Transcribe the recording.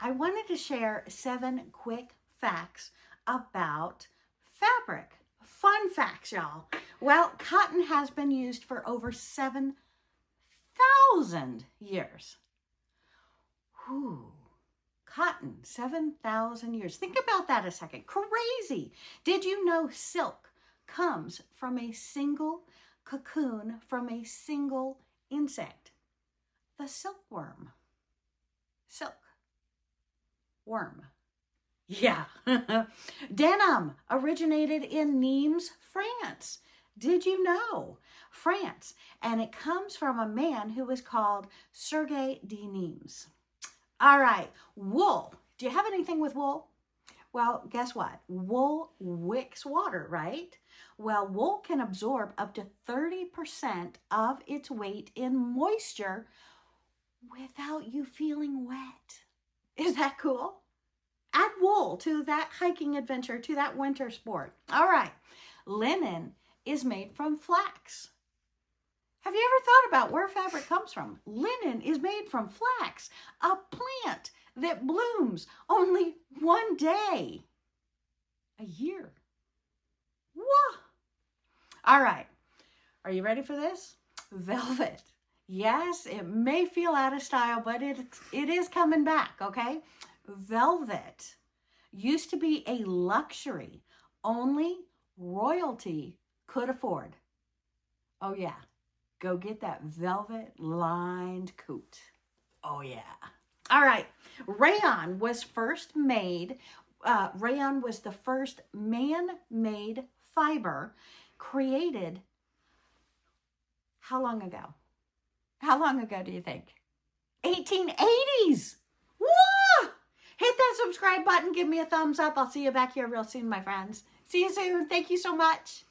I wanted to share 7 quick facts about fabric. Fun facts, y'all. Well, cotton has been used for over 7,000 years. Whew. Cotton, 7,000 years. Think about that a second. Crazy. Did you know silk comes from a single cocoon from a single insect? The silkworm. Silk. Worm. Yeah. Denim originated in Nimes, France. Did you know? France. And it comes from a man who was called Serge de Nimes. All right. Wool. Do you have anything with wool? Well, guess what? Wool wicks water, right? Well, wool can absorb up to 30% of its weight in moisture without you feeling wet. Is that cool? Add wool to that hiking adventure, to that winter sport. All right. Linen is made from flax. Have you ever thought about where fabric comes from? Linen is made from flax, a plant that blooms only one day a year. Whoa! All right. Are you ready for this? Velvet. Yes, it may feel out of style, but it is coming back, okay? Velvet used to be a luxury only royalty could afford. Oh, yeah. Go get that velvet lined coat. Oh, yeah. All right. Rayon was first made. Rayon was the first man-made fiber created. How long ago? How long ago do you think? 1880s. Whoa! Hit that subscribe button. Give me a thumbs up. I'll see you back here real soon, my friends. See you soon. Thank you so much.